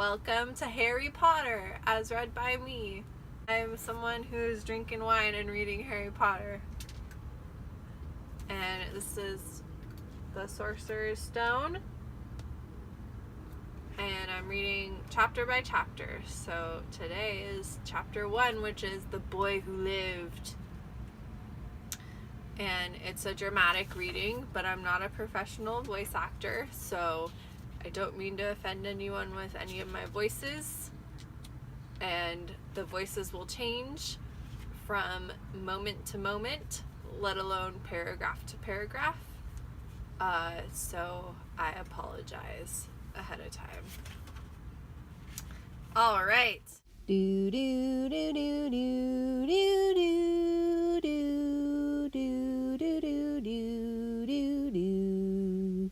Welcome to Harry Potter, as read by me. I'm someone who's drinking wine and reading Harry Potter. And this is the Sorcerer's Stone. And I'm reading chapter by chapter. So today is chapter 1, which is The Boy Who Lived. And it's a dramatic reading, but I'm not a professional voice actor, so I don't mean to offend anyone with any of my voices. And the voices will change from moment to moment, let alone paragraph to paragraph. So I apologize ahead of time. All right. Do do do do do do do do do do do do do.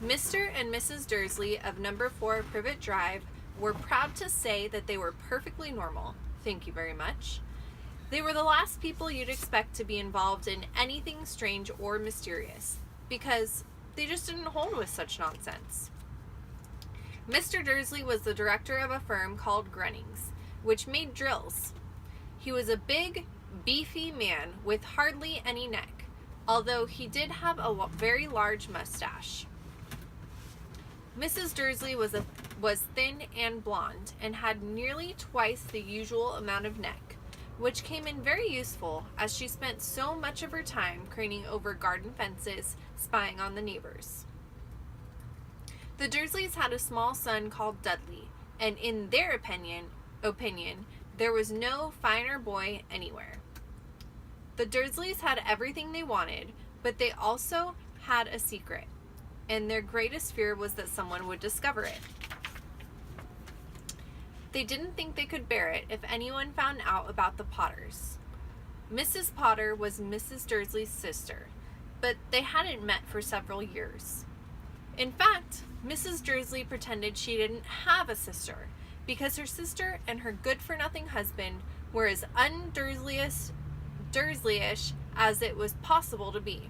Mr. and Mrs. Dursley of number 4 Privet Drive were proud to say that they were perfectly normal. Thank you very much. They were the last people you'd expect to be involved in anything strange or mysterious, because they just didn't hold with such nonsense. Mr. Dursley was the director of a firm called Grunnings, which made drills. He was a big, beefy man with hardly any neck, although he did have a very large mustache. Mrs. Dursley was thin and blonde and had nearly twice the usual amount of neck, which came in very useful as she spent so much of her time craning over garden fences, spying on the neighbors. The Dursleys had a small son called Dudley, and in their opinion, there was no finer boy anywhere. The Dursleys had everything they wanted, but they also had a secret, and their greatest fear was that someone would discover it. They didn't think they could bear it if anyone found out about the Potters. Mrs. Potter was Mrs. Dursley's sister, but they hadn't met for several years. In fact, Mrs. Dursley pretended she didn't have a sister, because her sister and her good-for-nothing husband were as un-Dursleyish as it was possible to be.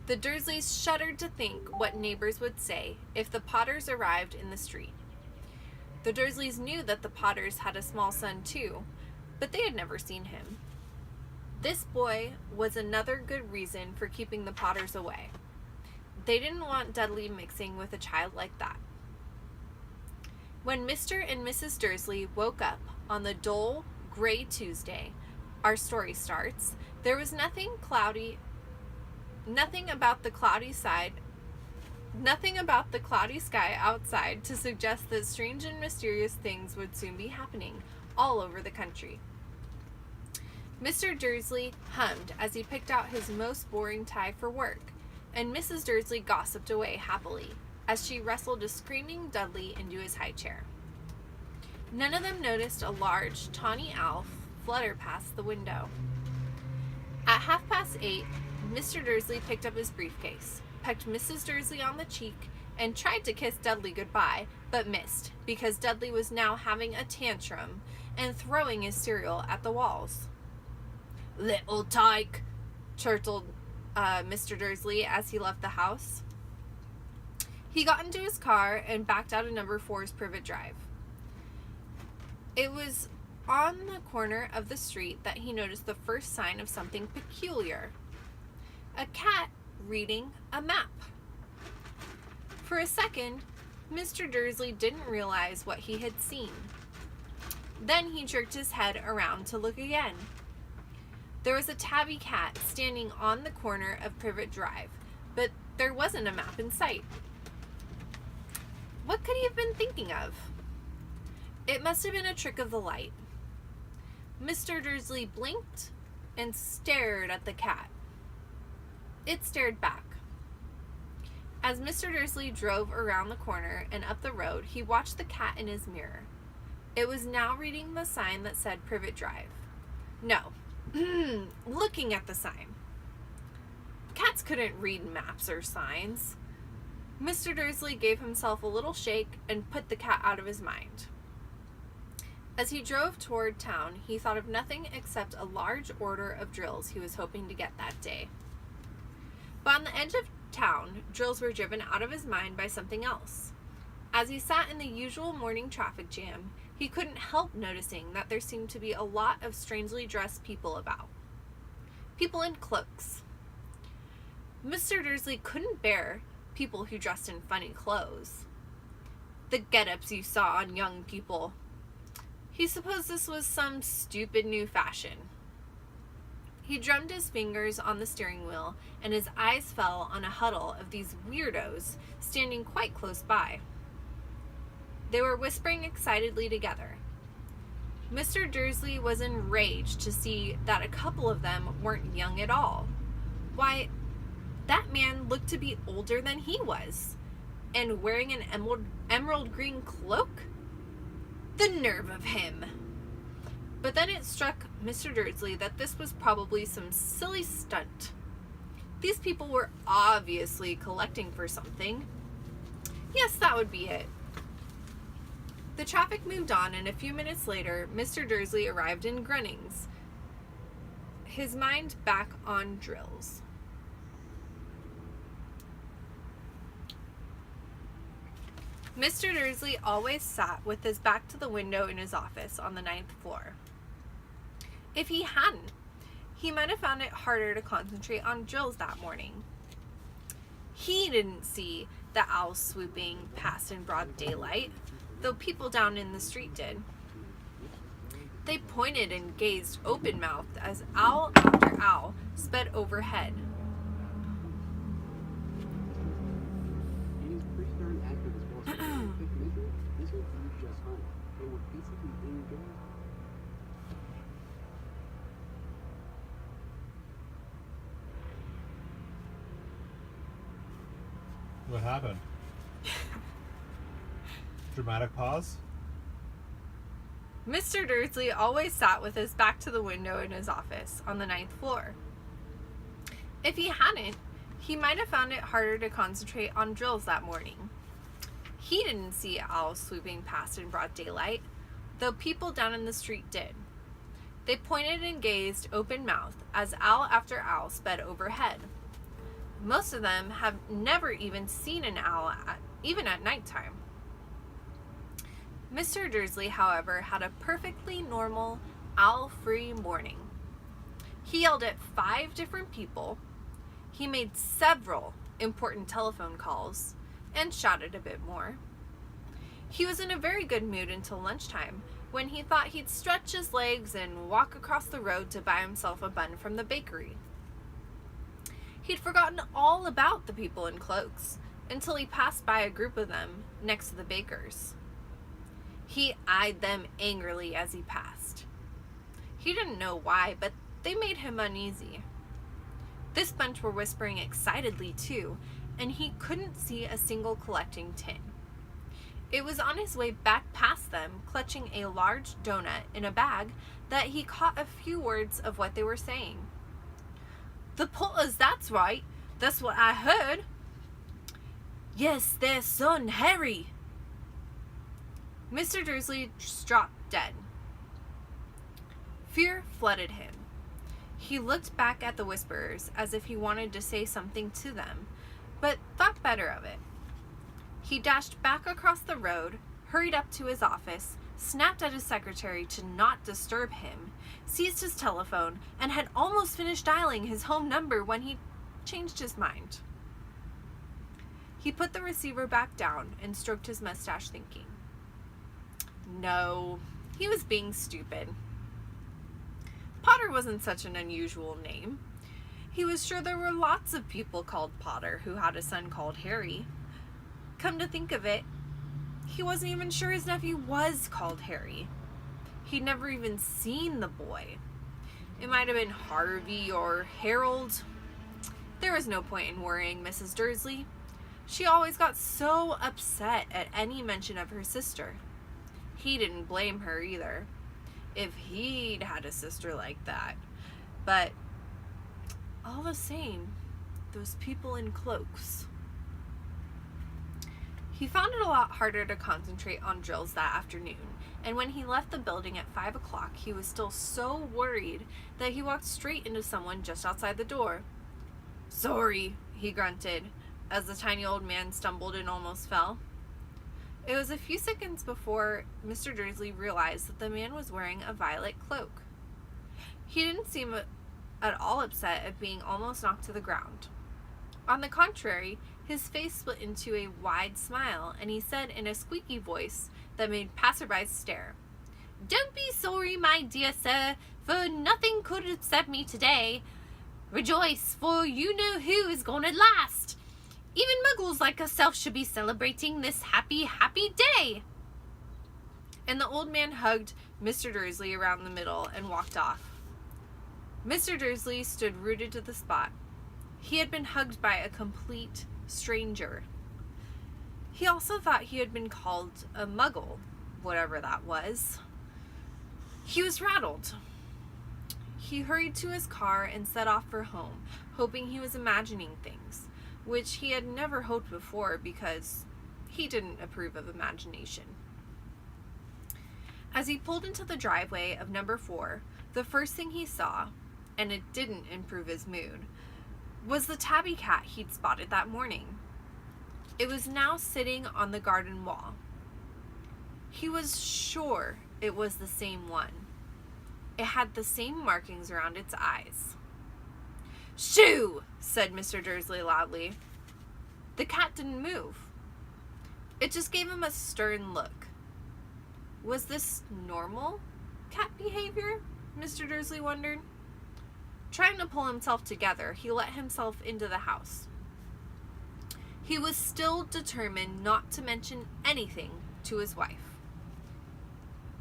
The Dursleys shuddered to think what neighbors would say if the Potters arrived in the street. The Dursleys knew that the Potters had a small son too, but they had never seen him. This boy was another good reason for keeping the Potters away. They didn't want Dudley mixing with a child like that. When Mr. and Mrs. Dursley woke up on the dull, gray Tuesday, our story starts, there was nothing about the cloudy sky outside to suggest that strange and mysterious things would soon be happening all over the country. Mr. Dursley hummed as he picked out his most boring tie for work, and Mrs. Dursley gossiped away happily as she wrestled a screaming Dudley into his high chair. None of them noticed a large, tawny owl flutter past the window. At 8:30, Mr. Dursley picked up his briefcase, pecked Mrs. Dursley on the cheek, and tried to kiss Dudley goodbye, but missed, because Dudley was now having a tantrum and throwing his cereal at the walls. "Little tyke," chortled Mr. Dursley as he left the house. He got into his car and backed out of number 4's Privet Drive. It was on the corner of the street that he noticed the first sign of something peculiar. A cat reading a map. For a second, Mr. Dursley didn't realize what he had seen. Then he jerked his head around to look again. There was a tabby cat standing on the corner of Privet Drive, but there wasn't a map in sight. What could he have been thinking of? It must have been a trick of the light. Mr. Dursley blinked and stared at the cat. It stared back. As Mr. Dursley drove around the corner and up the road, he watched the cat in his mirror. It was now reading the sign that said Privet Drive. No, looking at the sign. Cats couldn't read maps or signs. Mr. Dursley gave himself a little shake and put the cat out of his mind. As he drove toward town, he thought of nothing except a large order of drills he was hoping to get that day. But on the edge of town, drills were driven out of his mind by something else. As he sat in the usual morning traffic jam, he couldn't help noticing that there seemed to be a lot of strangely dressed people about. People in cloaks. Mr. Dursley couldn't bear people who dressed in funny clothes. The get-ups you saw on young people. He supposed this was some stupid new fashion. He drummed his fingers on the steering wheel, and his eyes fell on a huddle of these weirdos standing quite close by. They were whispering excitedly together. Mr. Dursley was enraged to see that a couple of them weren't young at all. Why, that man looked to be older than he was, and wearing an emerald green cloak? The nerve of him! But then it struck Mr. Dursley that this was probably some silly stunt. These people were obviously collecting for something. Yes, that would be it. The traffic moved on, and a few minutes later, Mr. Dursley arrived in Grunnings, his mind back on drills. Mr. Dursley always sat with his back to the window in his office on the 9th floor. If he hadn't, he might have found it harder to concentrate on drills that morning. He didn't see the owl swooping past in broad daylight, though people down in the street did. They pointed and gazed open-mouthed as owl after owl sped overhead. What happened? Dramatic pause? Mr. Dursley always sat with his back to the window in his office on the 9th floor. If he hadn't, he might have found it harder to concentrate on drills that morning. He didn't see owls swooping past in broad daylight, though people down in the street did. They pointed and gazed open-mouthed as owl after owl sped overhead. Most of them have never even seen an owl, even at nighttime. Mr. Dursley, however, had a perfectly normal, owl-free morning. He yelled at 5 different people, he made several important telephone calls, and shouted a bit more. He was in a very good mood until lunchtime, when he thought he'd stretch his legs and walk across the road to buy himself a bun from the bakery. He'd forgotten all about the people in cloaks until he passed by a group of them next to the baker's. He eyed them angrily as he passed. He didn't know why, but they made him uneasy. This bunch were whispering excitedly too, and he couldn't see a single collecting tin. It was on his way back past them, clutching a large donut in a bag, that he caught a few words of what they were saying. "The Potters, that's right. That's what I heard." "Yes, their son, Harry." Mr. Dursley dropped dead. Fear flooded him. He looked back at the whisperers as if he wanted to say something to them, but thought better of it. He dashed back across the road, hurried up to his office, snapped at his secretary to not disturb him, seized his telephone, and had almost finished dialing his home number when he changed his mind. He put the receiver back down and stroked his mustache, thinking. No, he was being stupid. Potter wasn't such an unusual name. He was sure there were lots of people called Potter who had a son called Harry. Come to think of it, he wasn't even sure his nephew was called Harry. He'd never even seen the boy. It might have been Harvey or Harold. There was no point in worrying Mrs. Dursley. She always got so upset at any mention of her sister. He didn't blame her either, if he'd had a sister like that. But all the same, those people in cloaks. He found it a lot harder to concentrate on drills that afternoon, and when he left the building at 5 o'clock, he was still so worried that he walked straight into someone just outside the door. "Sorry," he grunted, as the tiny old man stumbled and almost fell. It was a few seconds before Mr. Dursley realized that the man was wearing a violet cloak. He didn't seem at all upset at being almost knocked to the ground. On the contrary, his face split into a wide smile, and he said in a squeaky voice that made passersby stare, "Don't be sorry, my dear sir, for nothing could upset me today. Rejoice, for you know who is gone at last. Even muggles like yourself should be celebrating this happy, happy day." And the old man hugged Mr. Dursley around the middle and walked off. Mr. Dursley stood rooted to the spot. He had been hugged by a complete stranger. He also thought he had been called a muggle, whatever that was. He was rattled. He hurried to his car and set off for home, hoping he was imagining things, which he had never hoped before because he didn't approve of imagination. As he pulled into the driveway of number 4, the first thing he saw, and it didn't improve his mood, was the tabby cat he'd spotted that morning. It was now sitting on the garden wall. He was sure it was the same one. It had the same markings around its eyes. "Shoo!" said Mr. Dursley loudly. The cat didn't move. It just gave him a stern look. Was this normal cat behavior? Mr. Dursley wondered. Trying to pull himself together, he let himself into the house. He was still determined not to mention anything to his wife.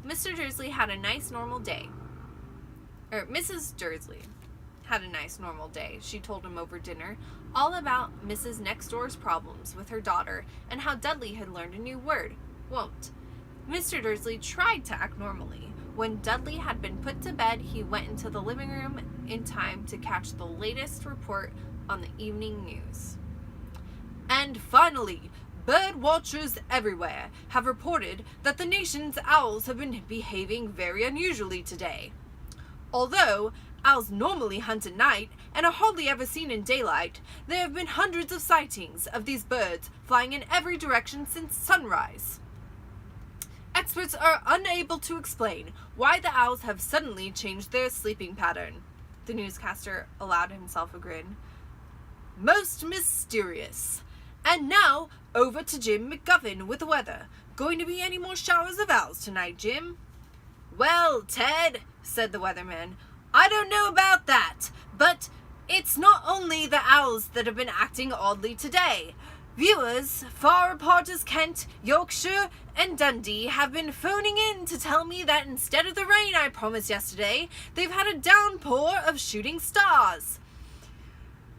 Mr. Dursley had a nice normal day. Mrs. Dursley had a nice normal day, she told him over dinner, all about Mrs. Next Door's problems with her daughter and how Dudley had learned a new word, won't. Mr. Dursley tried to act normally. When Dudley had been put to bed, he went into the living room in time to catch the latest report on the evening news. "And finally, bird watchers everywhere have reported that the nation's owls have been behaving very unusually today. Although owls normally hunt at night and are hardly ever seen in daylight, there have been hundreds of sightings of these birds flying in every direction since sunrise. Experts are unable to explain why the owls have suddenly changed their sleeping pattern." The newscaster allowed himself a grin. "Most mysterious. And now, over to Jim McGovern with the weather. Going to be any more showers of owls tonight, Jim?" "Well, Ted," said the weatherman, "I don't know about that, but it's not only the owls that have been acting oddly today. Viewers far apart as Kent, Yorkshire, and Dundee have been phoning in to tell me that instead of the rain I promised yesterday, they've had a downpour of shooting stars.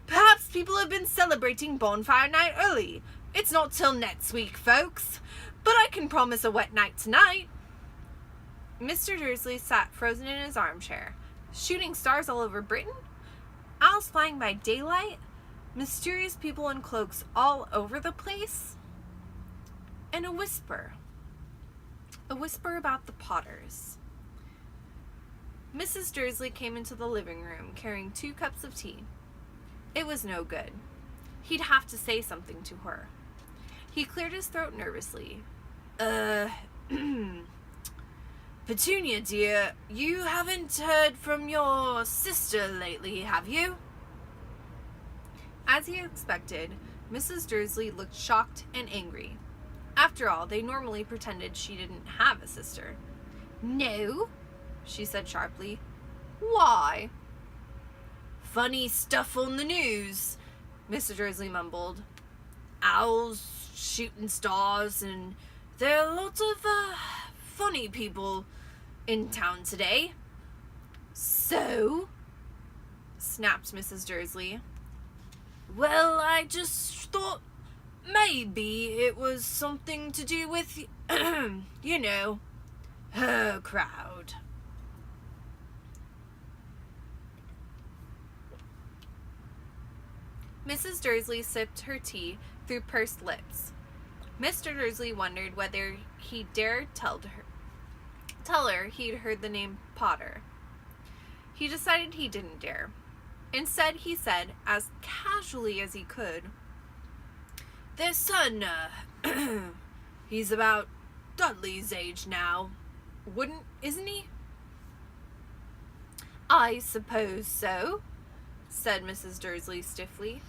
Perhaps people have been celebrating bonfire night early. It's not till next week, folks, but I can promise a wet night tonight." Mr. Dursley sat frozen in his armchair. Shooting stars all over Britain? Owls flying by daylight? Mysterious people in cloaks all over the place? And a whisper about the Potters. Mrs. Dursley came into the living room carrying 2 cups of tea. It was no good. He'd have to say something to her. He cleared his throat nervously. "Petunia, dear, you haven't heard from your sister lately, have you?" As he expected, Mrs. Dursley looked shocked and angry. After all, they normally pretended she didn't have a sister. "No," she said sharply. "Why?" "Funny stuff on the news," Mr. Dursley mumbled. "Owls shooting stars, and there are lots of funny people in town today." "So?" snapped Mrs. Dursley. "Well, I just thought maybe it was something to do with, you know, her crowd." Mrs. Dursley sipped her tea through pursed lips. Mr. Dursley wondered whether he dared tell tell her he'd heard the name Potter. He decided he didn't dare. Instead, he said, as casually as he could, "Their son, he's about Dudley's age now. Isn't he?" "I suppose so," said Mrs. Dursley stiffly.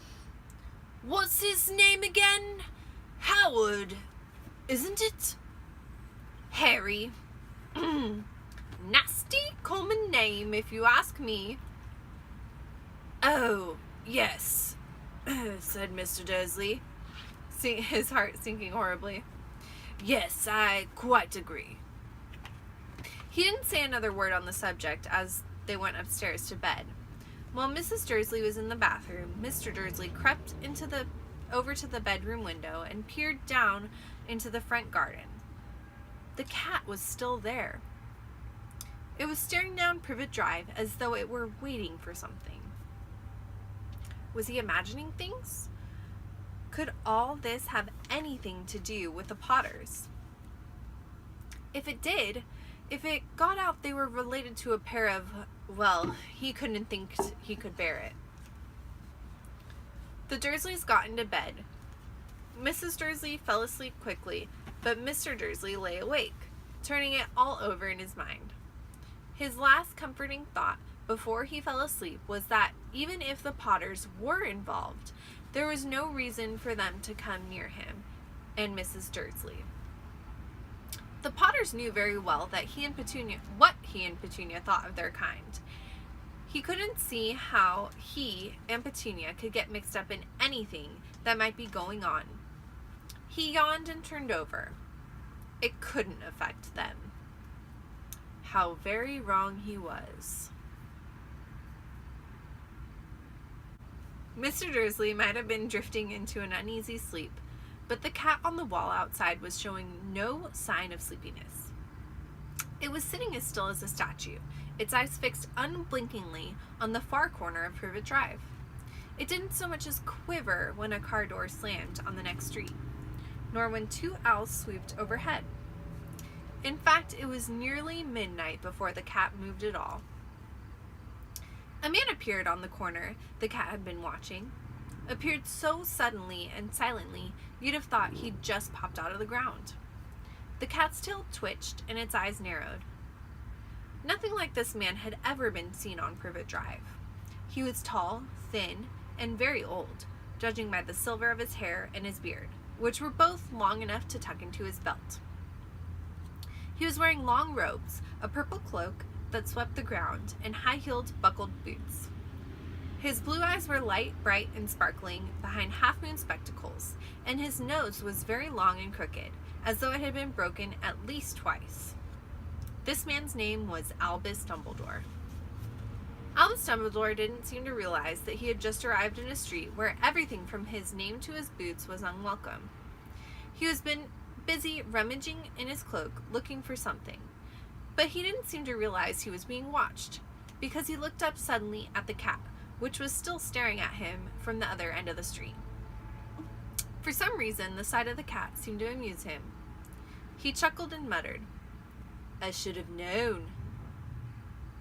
"What's his name again? Howard, isn't it?" "Harry. Nasty common name, if you ask me." "Oh, yes," said Mr. Dursley, his heart sinking horribly. "Yes, I quite agree." He didn't say another word on the subject as they went upstairs to bed. While Mrs. Dursley was in the bathroom, Mr. Dursley crept over to the bedroom window and peered down into the front garden. The cat was still there. It was staring down Privet Drive as though it were waiting for something. Was he imagining things? Could all this have anything to do with the Potters? If it did, if it got out they were related to a pair of, well, he couldn't think he could bear it. The Dursleys got into bed. Mrs. Dursley fell asleep quickly, but Mr. Dursley lay awake, turning it all over in his mind. His last comforting thought before he fell asleep was that even if the Potters were involved, there was no reason for them to come near him and Mrs. Dursley. The Potters knew very well that what he and Petunia thought of their kind. He couldn't see how he and Petunia could get mixed up in anything that might be going on. He yawned and turned over. It couldn't affect them. How very wrong he was. Mr. Dursley might have been drifting into an uneasy sleep, but the cat on the wall outside was showing no sign of sleepiness. It was sitting as still as a statue, its eyes fixed unblinkingly on the far corner of Privet Drive. It didn't so much as quiver when a car door slammed on the next street, nor when two owls swooped overhead. In fact, it was nearly midnight before the cat moved at all. A man appeared on the corner the cat had been watching. Appeared so suddenly and silently, you'd have thought he'd just popped out of the ground. The cat's tail twitched and its eyes narrowed. Nothing like this man had ever been seen on Privet Drive. He was tall, thin, and very old, judging by the silver of his hair and his beard, which were both long enough to tuck into his belt. He was wearing long robes, a purple cloak that swept the ground, and high-heeled, buckled boots. His blue eyes were light, bright, and sparkling behind half-moon spectacles, and his nose was very long and crooked, as though it had been broken at least twice. This man's name was Albus Dumbledore. Albus Dumbledore didn't seem to realize that he had just arrived in a street where everything from his name to his boots was unwelcome. He was busy rummaging in his cloak, looking for something. But he didn't seem to realize he was being watched, because he looked up suddenly at the cat, which was still staring at him from the other end of the street. For some reason, the sight of the cat seemed to amuse him. He chuckled and muttered, "I should have known."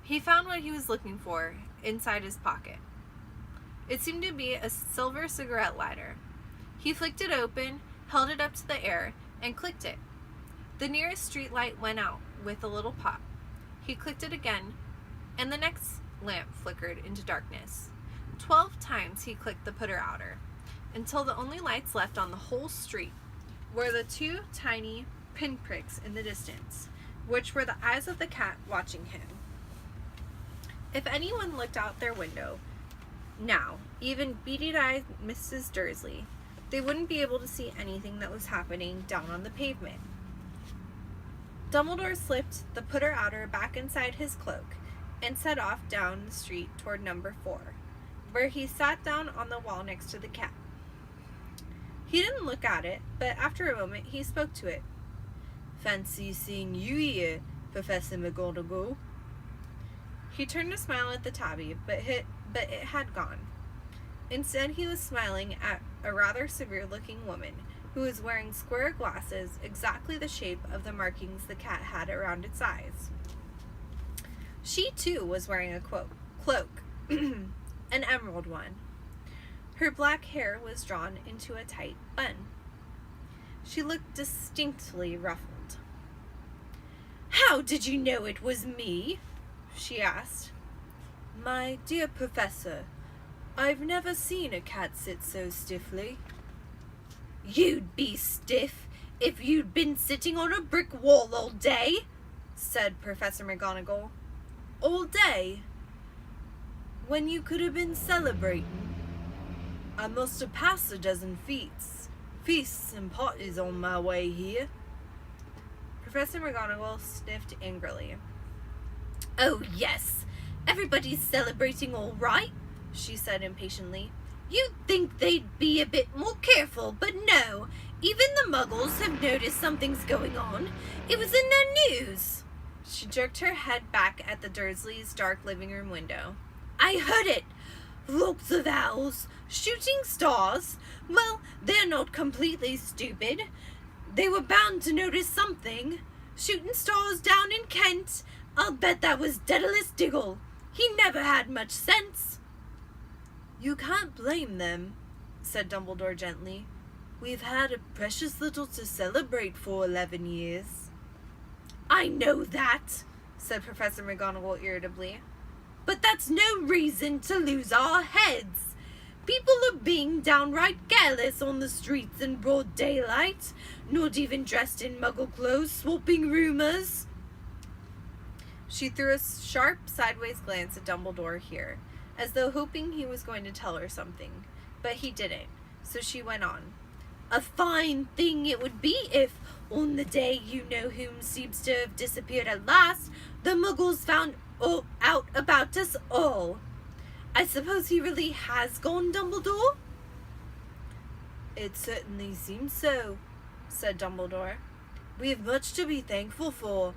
He found what he was looking for inside his pocket. It seemed to be a silver cigarette lighter. He flicked it open, held it up to the air, and clicked it. The nearest street light went out with a little pop. He clicked it again, and the next lamp flickered into darkness. 12 times he clicked the putter-outer, until the only lights left on the whole street were the two tiny pinpricks in the distance, which were the eyes of the cat watching him. If anyone looked out their window now, even beady-eyed Mrs. Dursley, they wouldn't be able to see anything that was happening down on the pavement. Dumbledore slipped the putter-outer back inside his cloak and set off down the street toward number 4, where he sat down on the wall next to the cat. He didn't look at it, but after a moment he spoke to it. "Fancy seeing you here, Professor McGonagall." He turned to smile at the tabby, but it had gone. Instead, he was smiling at a rather severe-looking woman who was wearing square glasses exactly the shape of the markings the cat had around its eyes. She, too, was wearing a cloak, an emerald one. Her black hair was drawn into a tight bun. She looked distinctly ruffled. "How did you know it was me?" she asked. "My dear Professor, I've never seen a cat sit so stiffly." "You'd be stiff if you'd been sitting on a brick wall all day," said Professor McGonagall. "All day? When you could have been celebrating. I must have passed a dozen feasts and parties on my way here." Professor McGonagall sniffed angrily. "Oh, yes, everybody's celebrating all right," she said impatiently. "You'd think they'd be a bit more careful, but no. Even the Muggles have noticed something's going on. It was in their news." She jerked her head back at the Dursleys' dark living room window. "I heard it. Lots of owls. Shooting stars. Well, they're not completely stupid. They were bound to notice something. Shooting stars down in Kent. I'll bet that was Daedalus Diggle. He never had much sense." "You can't blame them," said Dumbledore gently. "We've had a precious little to celebrate for 11 years. "I know that," said Professor McGonagall irritably. "But that's no reason to lose our heads. People are being downright careless on the streets in broad daylight, not even dressed in Muggle clothes, swapping rumors." She threw a sharp sideways glance at Dumbledore here, as though hoping he was going to tell her something, but he didn't, so she went on. "A fine thing it would be if, on the day you-know-whom seems to have disappeared at last, the Muggles found out about us all. I suppose he really has gone, Dumbledore?" "It certainly seems so," said Dumbledore. "We have much to be thankful for.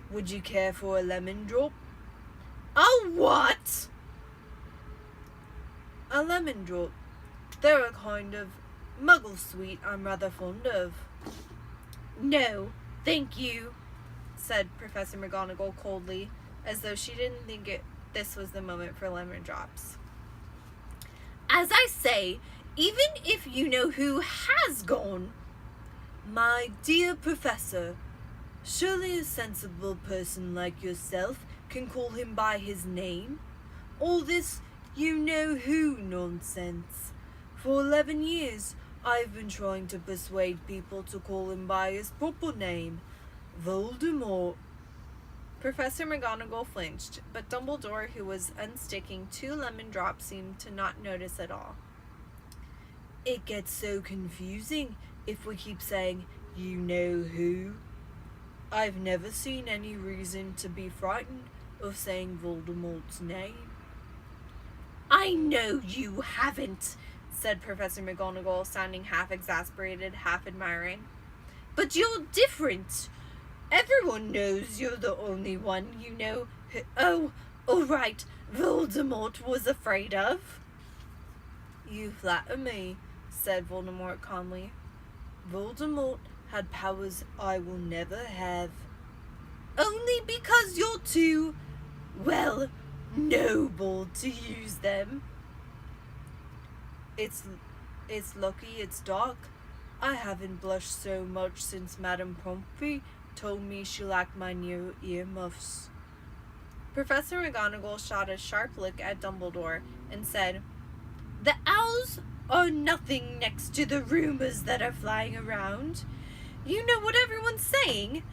Would you care for a lemon drop?" "A what?" "A lemon drop. They're a kind of Muggle sweet I'm rather fond of." "No, thank you," said Professor McGonagall coldly, as though she didn't think this was the moment for lemon drops. "As I say, even if you know who has gone." "My dear Professor, surely a sensible person like yourself can call him by his name? All this you-know-who nonsense. For 11 years, I've been trying to persuade people to call him by his proper name, Voldemort." Professor McGonagall flinched, but Dumbledore, who was unsticking 2 lemon drops, seemed to not notice at all. "It gets so confusing if we keep saying, you-know-who. I've never seen any reason to be frightened of saying Voldemort's name." "I know you haven't," said Professor McGonagall, sounding half exasperated, half admiring. "But you're different. Everyone knows you're the only one you know who, all right, Voldemort was afraid of." "You flatter me," said Voldemort calmly. "Voldemort had powers I will never have." "Only because you're too, well, noble to use them." It's lucky it's dark. I haven't blushed so much since Madame Pomfrey told me she lacked my new earmuffs." Professor McGonagall shot a sharp look at Dumbledore and said, "The owls are nothing next to the rumors that are flying around. You know what everyone's saying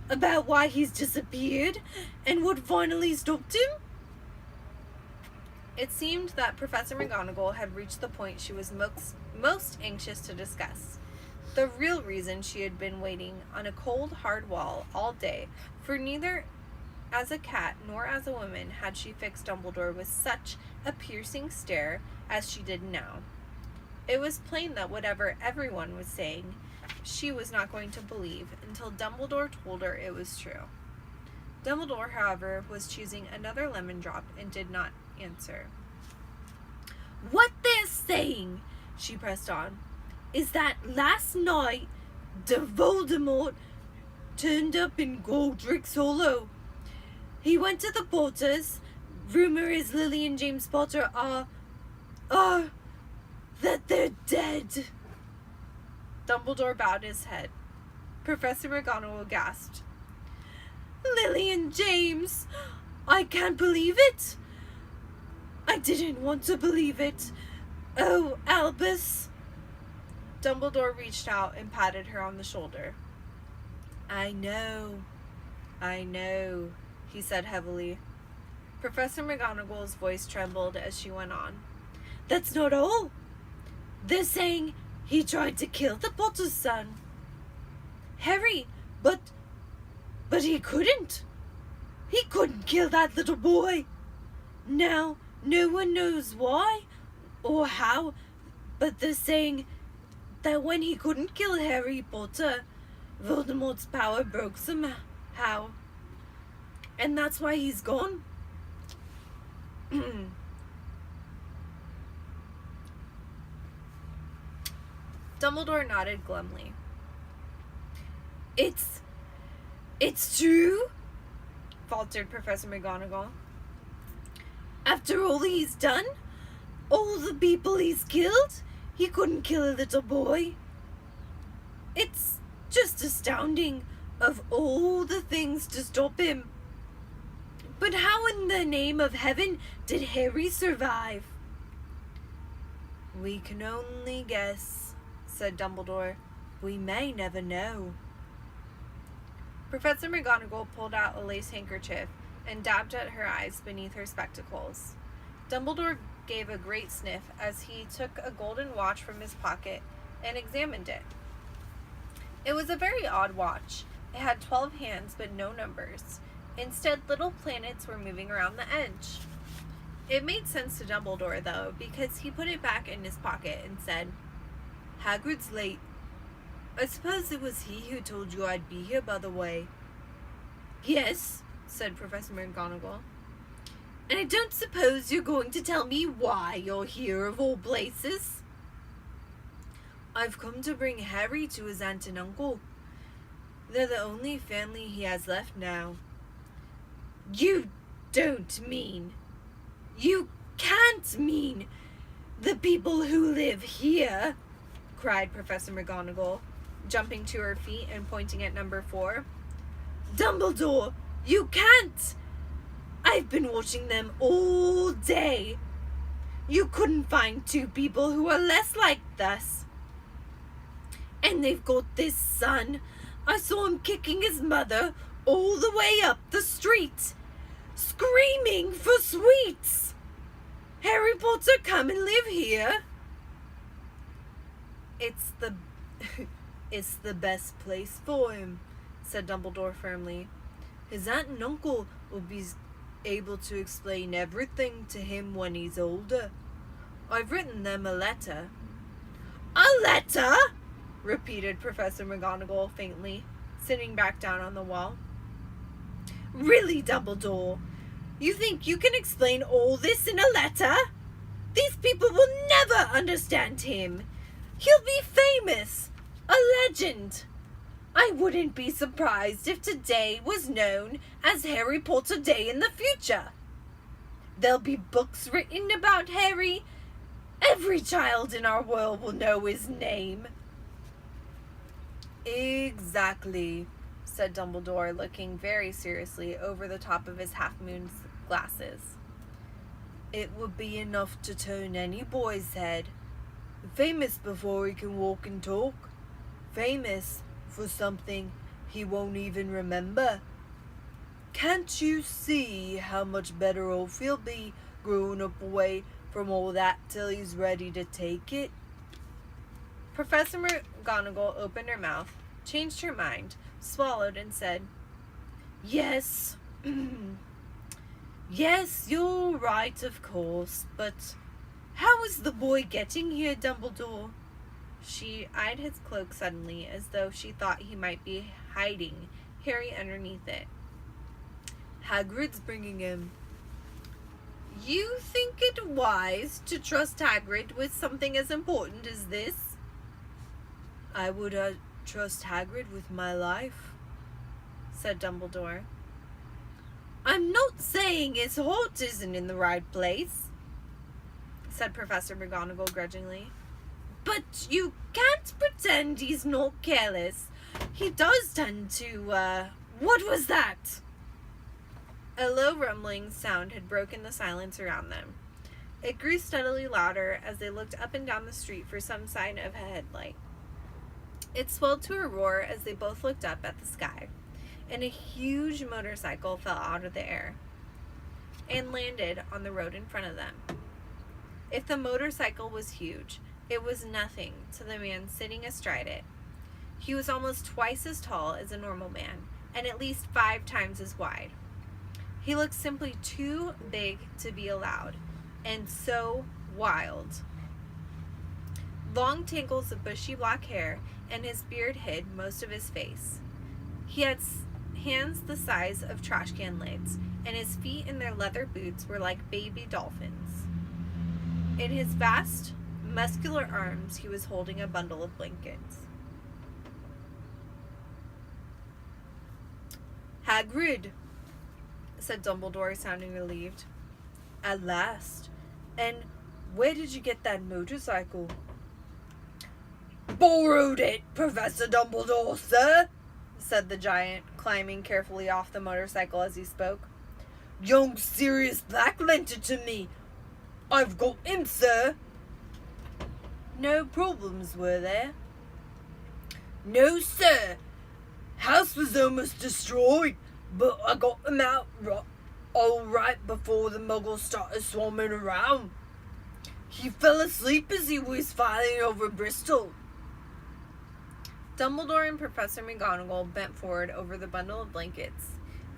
about why he's disappeared and what finally stopped him?" It seemed that Professor McGonagall had reached the point she was most anxious to discuss. The real reason she had been waiting on a cold, hard wall all day, for neither as a cat nor as a woman had she fixed Dumbledore with such a piercing stare as she did now. It was plain that whatever everyone was saying, she was not going to believe until Dumbledore told her it was true. Dumbledore, however, was choosing another lemon drop and did not answer. "What they're saying," she pressed on, is that last night the Voldemort turned up in Godric's Hollow. He went to the Potters. Rumor is Lily and James Potter are that they're dead. Dumbledore bowed his head. Professor McGonagall gasped. Lily and James! I can't believe it! I didn't want to believe it. Oh, Albus! Dumbledore reached out and patted her on the shoulder. I know, he said heavily. Professor McGonagall's voice trembled as she went on. That's not all. They're saying he tried to kill the Potter's son. Harry, but he couldn't. He couldn't kill that little boy. Now, no one knows why or how, but they're saying that when he couldn't kill Harry Potter, Voldemort's power broke somehow. And that's why he's gone. Dumbledore nodded glumly. It's true, faltered Professor McGonagall. After all he's done, all the people he's killed, he couldn't kill a little boy. It's just astounding of all the things to stop him. But how in the name of heaven did Harry survive? We can only guess, said Dumbledore. We may never know. Professor McGonagall pulled out a lace handkerchief and dabbed at her eyes beneath her spectacles. Dumbledore gave a great sniff as he took a golden watch from his pocket and examined it. It was a very odd watch. It had 12 hands but no numbers. Instead, little planets were moving around the edge. It made sense to Dumbledore, though, because he put it back in his pocket and said, Hagrid's late. I suppose it was he who told you I'd be here, by the way. Yes, said Professor McGonagall. And I don't suppose you're going to tell me why you're here of all places? I've come to bring Harry to his aunt and uncle. They're the only family he has left now. You don't mean... You can't mean the people who live here, cried Professor McGonagall, jumping to her feet and pointing at number 4. Dumbledore, you can't! I've been watching them all day. You couldn't find 2 people who are less like us. And they've got this son. I saw him kicking his mother all the way up the street, screaming for sweets. Harry Potter, come and live here. It's the best place for him, said Dumbledore firmly. His aunt and uncle will be able to explain everything to him when he's older. I've written them a letter. A letter? Repeated Professor McGonagall faintly, sitting back down on the wall. Really, Dumbledore? You think you can explain all this in a letter? These people will never understand him. He'll be famous, a legend. I wouldn't be surprised if today was known as Harry Potter Day in the future. There'll be books written about Harry. Every child in our world will know his name. Exactly, said Dumbledore, looking very seriously over the top of his half-moon's glasses. It would be enough to turn any boy's head. Famous before he can walk and talk. Famous for something he won't even remember. Can't you see how much better off he'll be growing up away from all that till he's ready to take it? Professor McGonagall opened her mouth, changed her mind, swallowed, and said, Yes. Yes, you're right, of course, but how is the boy getting here, Dumbledore? She eyed his cloak suddenly, as though she thought he might be hiding Harry underneath it. Hagrid's bringing him. You think it wise to trust Hagrid with something as important as this? I would trust Hagrid with my life, said Dumbledore. I'm not saying his heart isn't in the right place, said Professor McGonagall grudgingly. But you can't pretend he's not careless. He does tend to, what was that? A low rumbling sound had broken the silence around them. It grew steadily louder as they looked up and down the street for some sign of a headlight. It swelled to a roar as they both looked up at the sky, and a huge motorcycle fell out of the air and landed on the road in front of them. If the motorcycle was huge, it was nothing to the man sitting astride it. He was almost twice as tall as a normal man, and at least 5 times as wide. He looked simply too big to be allowed, and so wild. Long tangles of bushy black hair and his beard hid most of his face. He had hands the size of trash can lids, and his feet in their leather boots were like baby dolphins. In his vast, muscular arms, he was holding a bundle of blankets. Hagrid, said Dumbledore, sounding relieved. At last. And where did you get that motorcycle? Borrowed it, Professor Dumbledore, sir, said the giant, climbing carefully off the motorcycle as he spoke. Young Sirius Black lent it to me. I've got him, sir. No problems, were there? No, sir. House was almost destroyed, but I got him out all right before the muggles started swarming around. He fell asleep as he was fighting over Bristol. Dumbledore and Professor McGonagall bent forward over the bundle of blankets.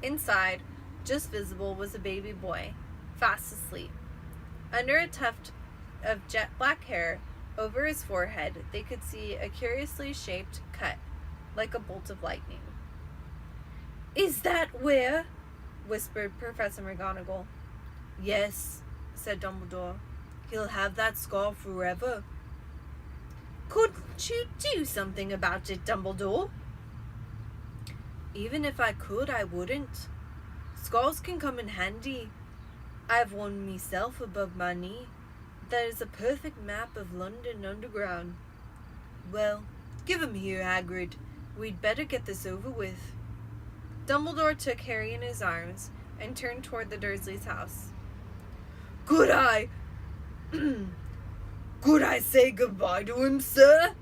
Inside, just visible, was a baby boy, fast asleep. Under a tuft of jet black hair over his forehead, they could see a curiously shaped cut, like a bolt of lightning. Is that where? Whispered Professor McGonagall. Yes, said Dumbledore. He'll have that scar forever. Couldn't you do something about it, Dumbledore? Even if I could, I wouldn't. Scars can come in handy. I have one myself above my knee. That is a perfect map of London Underground. Well, give 'em here, Hagrid. We'd better get this over with. Dumbledore took Harry in his arms and turned toward the Dursleys' house. Could I say goodbye to him, sir?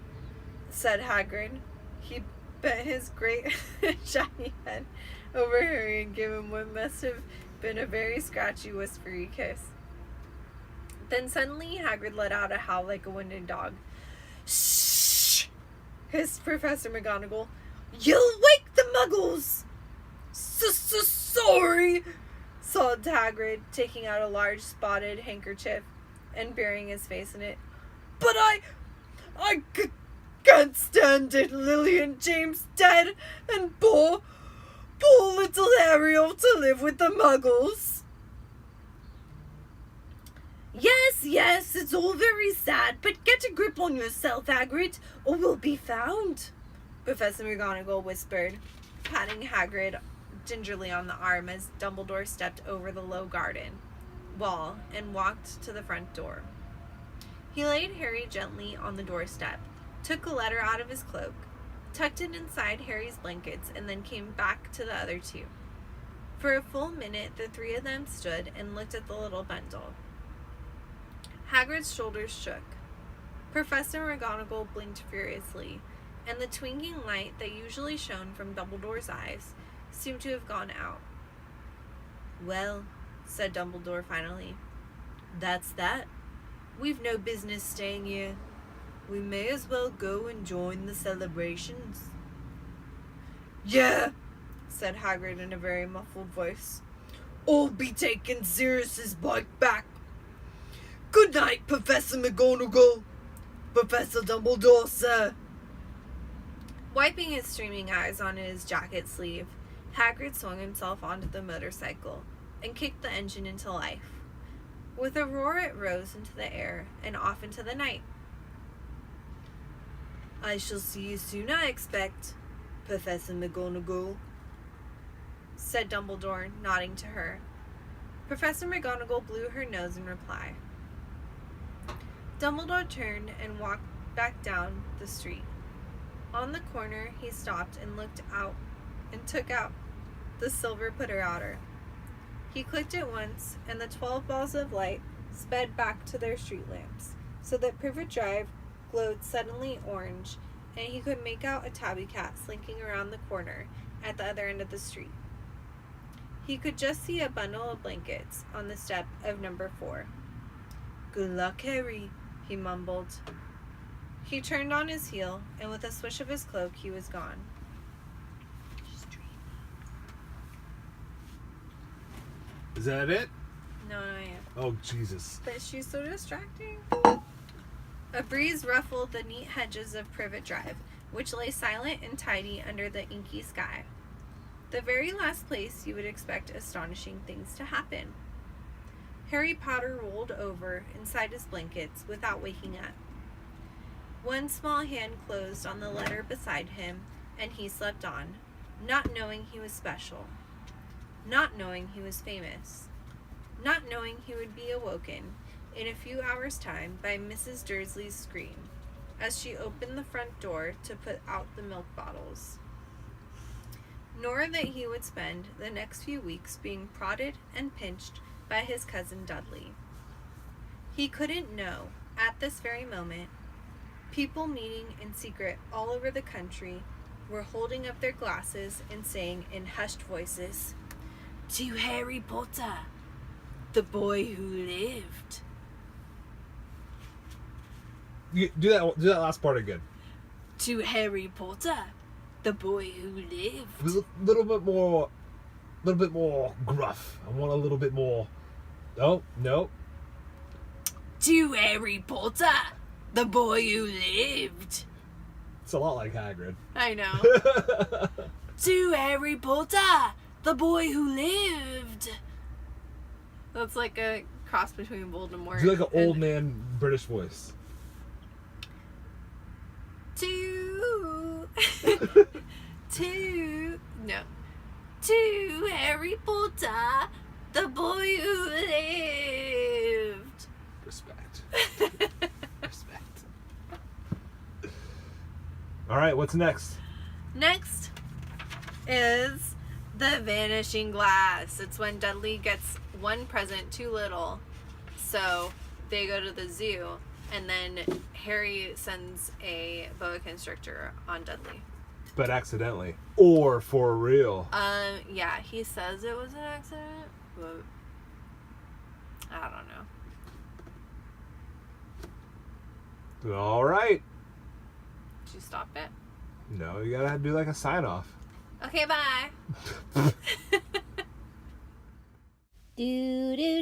Said Hagrid. He bent his great shiny head over Harry and gave him what must have been a very scratchy, whispery kiss. Then suddenly Hagrid let out a howl like a winded dog. Shh! Hissed Professor McGonagall. You'll wake the muggles! Sorry, sobbed Hagrid, taking out a large spotted handkerchief and burying his face in it. But I can't stand it, Lily and James dead, and poor little Ariel to live with the muggles. Yes, it's all very sad, but get a grip on yourself, Hagrid, or we'll be found, Professor McGonagall whispered, patting Hagrid gingerly on the arm as Dumbledore stepped over the low garden wall and walked to the front door. He laid Harry gently on the doorstep, took a letter out of his cloak, tucked it inside Harry's blankets, and then came back to the other two. For a full minute, the three of them stood and looked at the little bundle. Hagrid's shoulders shook. Professor McGonagall blinked furiously, and the twinkling light that usually shone from Dumbledore's eyes seemed to have gone out. Well, said Dumbledore finally, that's that. We've no business staying here. We may as well go and join the celebrations. Yeah, said Hagrid in a very muffled voice. I'll be taking Sirius's bike back. Good night, Professor McGonagall. Professor Dumbledore, sir. Wiping his streaming eyes on his jacket sleeve, Hagrid swung himself onto the motorcycle and kicked the engine into life. With a roar, it rose into the air and off into the night. I shall see you soon, I expect, Professor McGonagall, said Dumbledore, nodding to her. Professor McGonagall blew her nose in reply. Dumbledore turned and walked back down the street. On the corner, he stopped and looked out and took out the silver putter-outer. He clicked it once, and the 12 balls of light sped back to their street lamps, so that Privet Drive glowed suddenly orange, and he could make out a tabby cat slinking around the corner at the other end of the street. He could just see a bundle of blankets on the step of number 4. Good luck, Harry, he mumbled. He turned on his heel, and with a swish of his cloak, he was gone. Is that it? No, not yet. Oh, Jesus. But she's so distracting. A breeze ruffled the neat hedges of Privet Drive, which lay silent and tidy under the inky sky. The very last place you would expect astonishing things to happen. Harry Potter rolled over inside his blankets without waking up. One small hand closed on the letter beside him, and he slept on, not knowing he was special, not knowing he was famous, not knowing he would be awoken in a few hours' time by Mrs. Dursley's scream as she opened the front door to put out the milk bottles, nor that he would spend the next few weeks being prodded and pinched by his cousin Dudley. He couldn't know, at this very moment, people meeting in secret all over the country were holding up their glasses and saying in hushed voices, "To Harry Potter, the boy who lived." Do that last part again. To Harry Potter, the boy who lived. A little bit more gruff. I want a little bit more. Oh, no. To Harry Potter, the boy who lived. It's a lot like Hagrid. I know. To Harry Potter, the boy who lived. That's like a cross between Voldemort. Do like an old man British voice. To Harry Potter, the boy who lived. Respect. Respect. All right, what's next? Next is the vanishing glass. It's when Dudley gets one present too little, so they go to the zoo, and then Harry sends a boa constrictor on Dudley. But accidentally. Or for real. Yeah, he says it was an accident, but I don't know. All right. Did you stop it? No, you gotta do like a sign off. Okay, bye. Do do